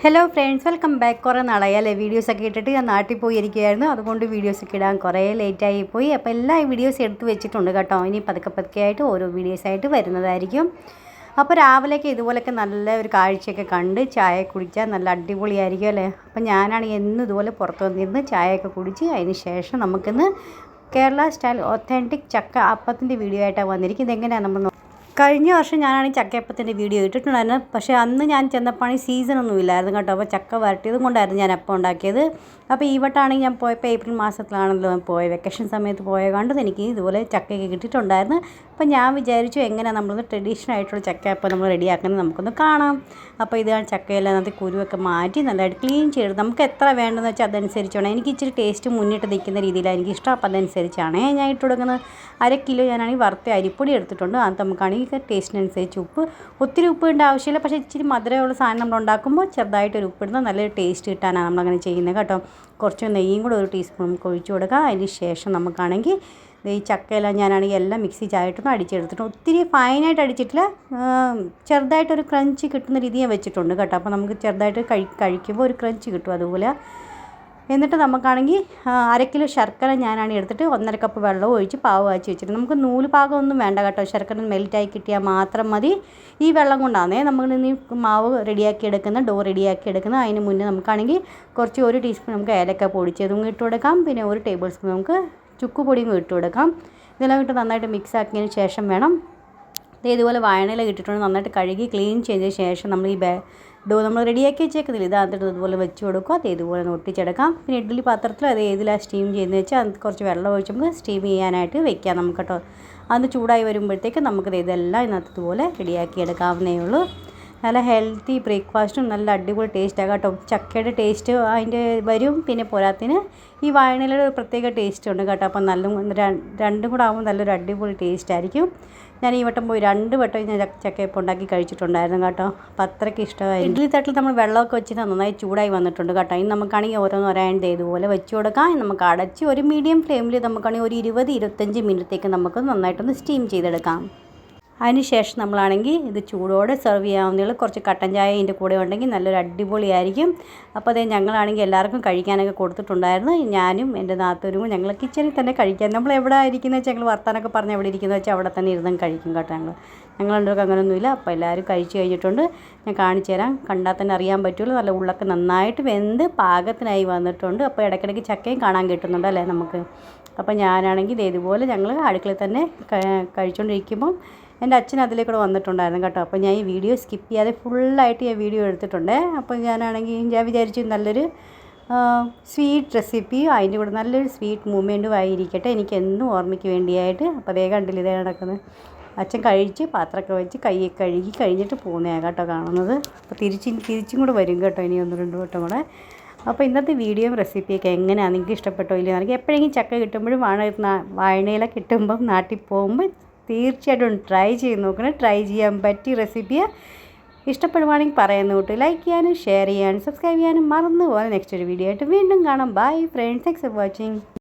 Hello friends, welcome back. കുറേ നാളായല്ലേ വീഡിയോസൊക്കെ ഇട്ടിട്ട് ഞാൻ നാട്ടിൽ പോയിരിക്കുകയായിരുന്നു. അതുകൊണ്ട് വീഡിയോസൊക്കെ ഇടാൻ കുറേ ലേറ്റായി പോയി. അപ്പോൾ എല്ലാ വീഡിയോസ് എടുത്ത് വെച്ചിട്ടുണ്ട് കേട്ടോ. ഇനി പതുക്കെ ആയിട്ട് ഓരോ വീഡിയോസായിട്ട് വരുന്നതായിരിക്കും. അപ്പോൾ രാവിലെയൊക്കെ ഇതുപോലെയൊക്കെ നല്ല ഒരു കാഴ്ചയൊക്കെ കണ്ട് ചായ കുടിച്ചാൽ നല്ല അടിപൊളിയായിരിക്കും അല്ലേ. അപ്പോൾ ഞാനാണെങ്കിൽ എന്നും ഇതുപോലെ പുറത്ത് വന്നിരുന്ന് ചായയൊക്കെ കുടിച്ച് അതിന് ശേഷം നമുക്കിന്ന് കേരള സ്റ്റൈൽ ഒത്തൻറ്റിക് ചക്ക അപ്പത്തിൻ്റെ വീഡിയോ ആയിട്ടാണ് വന്നിരിക്കുന്നത്. ഇതെങ്ങനെയാണ് നമ്മൾ കഴിഞ്ഞ വർഷം ഞാനാണെങ്കിൽ ചക്കയപ്പത്തിൻ്റെ വീഡിയോ ഇട്ടിട്ടുണ്ടായിരുന്നു. പക്ഷേ അന്ന് ഞാൻ ചെന്നപ്പോൾ സീസണൊന്നും ഇല്ലായിരുന്നു കേട്ടോ. അപ്പോൾ ചക്ക വരട്ടിയതും കൊണ്ടായിരുന്നു ഞാൻ അപ്പം ഉണ്ടാക്കിയത്. അപ്പോൾ ഈ വട്ടമാണെങ്കിൽ ഞാൻ പോയപ്പോൾ ഏപ്രിൽ മാസത്തിലാണല്ലോ പോയ വെക്കേഷൻ സമയത്ത് പോയ കണ്ടത് എനിക്ക് ഇതുപോലെ ചക്കയൊക്കെ കിട്ടിയിട്ടുണ്ടായിരുന്നു. അപ്പോൾ ഞാൻ വിചാരിച്ചു എങ്ങനെയാണ് നമ്മളൊന്ന് ട്രഡീഷണൽ ആയിട്ടുള്ള ചക്കയപ്പം നമ്മൾ റെഡിയാക്കുന്നത് നമുക്കൊന്ന് കാണാം. അപ്പോൾ ഇതാണ് ചക്കയെല്ലാം അതിനകത്ത് കുരുവൊക്കെ മാറ്റി നല്ലതായിട്ട് ക്ലീൻ ചെയ്ത് നമുക്ക് എത്ര വേണ്ടതെന്ന് വെച്ചാൽ അതനുസരിച്ച് വേണം. എനിക്ക് ഇച്ചിരി ടേസ്റ്റ് മുന്നിട്ട് നിൽക്കുന്ന രീതിയിലാണ് എനിക്കിഷ്ടം. അപ്പോൾ അതനുസരിച്ചാണ് ഞാൻ ഇട്ട് കൊടുക്കുന്നത്. 1/2 കിലോ ഞാനാണെങ്കിൽ വറുത്ത അരിപ്പൊടി എടുത്തിട്ടുണ്ട്. അത് നമുക്കാണെങ്കിൽ ടേസ്റ്റിനനുസരിച്ച് ഉപ്പ്, ഒത്തിരി ഉപ്പ് ഇടേണ്ട ആവശ്യമില്ല. പക്ഷേ ഇച്ചിരി മധുരമുള്ള സാധനം നമ്മൾ ഉണ്ടാക്കുമ്പോൾ ചെറുതായിട്ടൊരു ഉപ്പിടുന്നത് നല്ലൊരു ടേസ്റ്റ് കിട്ടാനാണ് നമ്മളങ്ങനെ ചെയ്യുന്നത് കേട്ടോ. കുറച്ച് നെയ്യും കൂടെ 1 ടീസ്പൂൺ നമുക്ക് ഒഴിച്ചു കൊടുക്കുക. അതിന് ശേഷം നമുക്കാണെങ്കിൽ ഈ ചക്കയെല്ലാം ഞാനാണെങ്കിൽ എല്ലാം മിക്സി ചായിട്ടൊന്ന് അടിച്ചെടുത്തിട്ട് ഒത്തിരി ഫൈനായിട്ട് അടിച്ചിട്ടില്ല, ചെറുതായിട്ടൊരു ക്രഞ്ച് കിട്ടുന്ന രീതിയിൽ വെച്ചിട്ടുണ്ട് കേട്ടോ. അപ്പോൾ നമുക്ക് ചെറുതായിട്ട് കഴിക്കുമ്പോൾ ഒരു ക്രഞ്ച് കിട്ടും അതുപോലെ. എന്നിട്ട് നമുക്കാണെങ്കിൽ 1/2 കിലോ ശർക്കര ഞാനാണ് എടുത്തിട്ട് 1.5 കപ്പ് വെള്ളവും ഒഴിച്ച് പാവ് കാച്ചി വെച്ചിട്ട് നമുക്ക് നൂല് പാകമൊന്നും വേണ്ട കേട്ടോ. ശർക്കര മെൽറ്റായി കിട്ടിയാൽ മാത്രം മതി. ഈ വെള്ളം കൊണ്ടാണേ നമ്മൾ ഇനി മാവ് റെഡിയാക്കി എടുക്കുന്ന ഡോ റെഡിയാക്കി എടുക്കുന്നത്. അതിന് മുന്നേ നമുക്കാണെങ്കിൽ കുറച്ച് 1 ടീസ്പൂൺ നമുക്ക് ഏലക്ക പൊടിച്ചതും ഇട്ട് കൊടുക്കാം. പിന്നെ 1 ടേബിൾ സ്പൂൺ നമുക്ക് ചുക്ക് പൊടിയും ഇട്ട് കൊടുക്കാം. ഇതെല്ലാം ഇട്ട് നന്നായിട്ട് മിക്സ് ആക്കിയതിന് ശേഷം വേണം ഇതുപോലെ വാഴയില ഇട്ടിട്ടുണ്ട്. നന്നായിട്ട് കഴുകി ക്ലീൻ ചെയ്തതിന് ശേഷം നമ്മൾ ഈ ഡോ നമ്മൾ റെഡിയാക്കി വെച്ചേക്കുന്നില്ല ഇതാന്നിട്ട് ഇതുപോലെ വെച്ച് കൊടുക്കുക. അത് ഇതുപോലെ ഒട്ടിച്ചെടുക്കാം. പിന്നെ ഇഡ്ഡലി പാത്രത്തിൽ അത് ഏതിലാണ് സ്റ്റീം ചെയ്യുന്നത് വെച്ചാൽ അത് കുറച്ച് വെള്ളം ഒഴിച്ച് നമുക്ക് സ്റ്റീം ചെയ്യാനായിട്ട് വെക്കാം നമുക്ക് കേട്ടോ. അത് ചൂടായി വരുമ്പോഴത്തേക്ക് നമുക്കത് ഇതെല്ലാം ഇതിനകത്ത് ഇതുപോലെ റെഡിയാക്കി എടുക്കാവുന്നേ ഉള്ളൂ. നല്ല ഹെൽത്തി ബ്രേക്ക്ഫാസ്റ്റും നല്ല അടിപൊളി ടേസ്റ്റാണ് കേട്ടോ. ചക്കയുടെ ടേസ്റ്റ് അതിൻ്റെ വരും. പിന്നെ പോരാത്തിന് ഈ വാഴയിലയുടെ ഒരു പ്രത്യേക ടേസ്റ്റ് ഉണ്ട് കേട്ടോ. അപ്പം രണ്ടും കൂടെ ആകുമ്പോൾ നല്ലൊരു അടിപൊളി ടേസ്റ്റ് ആയിരിക്കും. ഞാൻ ഈ വട്ടം പോയി 2 വട്ടം ഞാൻ ചക്കയപ്പം ഉണ്ടാക്കി കഴിച്ചിട്ടുണ്ടായിരുന്നു കേട്ടോ. അപ്പോൾ അത്രയ്ക്ക് ഇഷ്ടമായി. ഇഡ്ഡലി തട്ടിൽ നമ്മൾ വെള്ളമൊക്കെ വെച്ചിട്ട് നന്നായി ചൂടായി വന്നിട്ടുണ്ട് കേട്ടോ. ഇനി നമുക്കാണെങ്കിൽ ഓരോന്ന് ഒരാണ്ട് ഇതുപോലെ വെച്ച് കൊടുക്കാം. നമുക്ക് അടച്ച് ഒരു മീഡിയം ഫ്ലെയിമിൽ നമുക്കാണെങ്കിൽ ഒരു 20-25 മിനിറ്റത്തേക്ക് നമുക്ക് നന്നായിട്ടൊന്ന് സ്റ്റീം ചെയ്തെടുക്കാം. അതിന് ശേഷം നമ്മളാണെങ്കിൽ ഇത് ചൂടോടെ സെർവ് ചെയ്യാവുന്നതുള്ളൂ. കുറച്ച് കട്ടൻ ചായ ഇതിൻ്റെ കൂടെ ഉണ്ടെങ്കിൽ നല്ലൊരു അടിപൊളിയായിരിക്കും. അപ്പോൾ അതേ ഞങ്ങളാണെങ്കിൽ എല്ലാവർക്കും കഴിക്കാനൊക്കെ കൊടുത്തിട്ടുണ്ടായിരുന്നു. ഞാനും എൻ്റെ നാത്തൂരും ഞങ്ങൾ കിച്ചണിൽ തന്നെ കഴിക്കാൻ. നമ്മൾ എവിടെ ഇരിക്കുന്നത് വെച്ചാൽ ഞങ്ങൾ വർത്താനൊക്കെ പറഞ്ഞ് എവിടെ ഇരിക്കുന്നത് വെച്ചാൽ അവിടെ തന്നെ ഇരുന്നും കഴിക്കും കേട്ടോ. ഞങ്ങളുണ്ടൊക്കെ അങ്ങനെയൊന്നുമില്ല. അപ്പോൾ എല്ലാവരും കഴിച്ച് കഴിഞ്ഞിട്ടുണ്ട്. ഞാൻ കാണിച്ചു തരാം. കണ്ടാൽ തന്നെ അറിയാൻ പറ്റുള്ളൂ. നല്ല ഉള്ളൊക്കെ നന്നായിട്ട് വെന്ത് പാകത്തിനായി വന്നിട്ടുണ്ട്. അപ്പോൾ ഇടയ്ക്കിടയ്ക്ക് ചക്കയും കാണാൻ കിട്ടുന്നുണ്ട് അല്ലേ നമുക്ക്. അപ്പോൾ ഞാനാണെങ്കിൽ ഇതുപോലെ ഞങ്ങൾ അടുക്കളയിൽ തന്നെ കഴിച്ചുകൊണ്ടിരിക്കുമ്പം എൻ്റെ അച്ഛൻ അതിലേക്കൂടെ വന്നിട്ടുണ്ടായിരുന്നു കേട്ടോ. അപ്പോൾ ഞാൻ ഈ വീഡിയോ സ്കിപ്പ് ചെയ്യാതെ ഫുള്ളായിട്ട് ഞാൻ വീഡിയോ എടുത്തിട്ടുണ്ട്. അപ്പോൾ ഞാൻ വിചാരിച്ചു നല്ലൊരു സ്വീറ്റ് റെസിപ്പി അതിൻ്റെ കൂടെ നല്ലൊരു സ്വീറ്റ് മൂമെൻറ്റും ആയിരിക്കട്ടെ എനിക്ക് എന്നും ഓർമ്മയ്ക്ക് വേണ്ടിയായിട്ട്. അപ്പോൾ അതേ കണ്ടില്ല ഇതേ നടക്കുന്നത്. അച്ഛൻ കഴിച്ച് പാത്രമൊക്കെ വെച്ച് കൈയൊക്കെ കഴുകി കഴിഞ്ഞിട്ട് പോകുന്നതാണ് കേട്ടോ കാണുന്നത്. അപ്പോൾ തിരിച്ചും കൂടെ വരും കേട്ടോ ഇനി 1-2 വട്ടം കൂടെ. അപ്പോൾ ഇന്നത്തെ വീഡിയോയും റെസിപ്പിയൊക്കെ എങ്ങനെയാണ് നിങ്ങൾക്ക് ഇഷ്ടപ്പെട്ടോ ഇല്ലയോ? എനിക്ക് എപ്പോഴെങ്കിലും ചക്ക കിട്ടുമ്പോഴും വാഴയില കിട്ടുമ്പം നാട്ടിൽ പോകുമ്പോൾ തീർച്ചയായിട്ടും ട്രൈ ചെയ്ത് നോക്കണം. ട്രൈ ചെയ്യാൻ പറ്റിയ റെസിപ്പിയാണ്. ഇഷ്ടപ്പെടുവാണെങ്കിൽ പറയുന്ന കൂട്ട് ലൈക്ക് ചെയ്യാനും ഷെയർ ചെയ്യാനും സബ്സ്ക്രൈബ് ചെയ്യാനും മറന്നു പോകാൻ. നെക്സ്റ്റ് ഒരു വീഡിയോ ആയിട്ട് വീണ്ടും കാണാം. Bye friends, thanks for watching.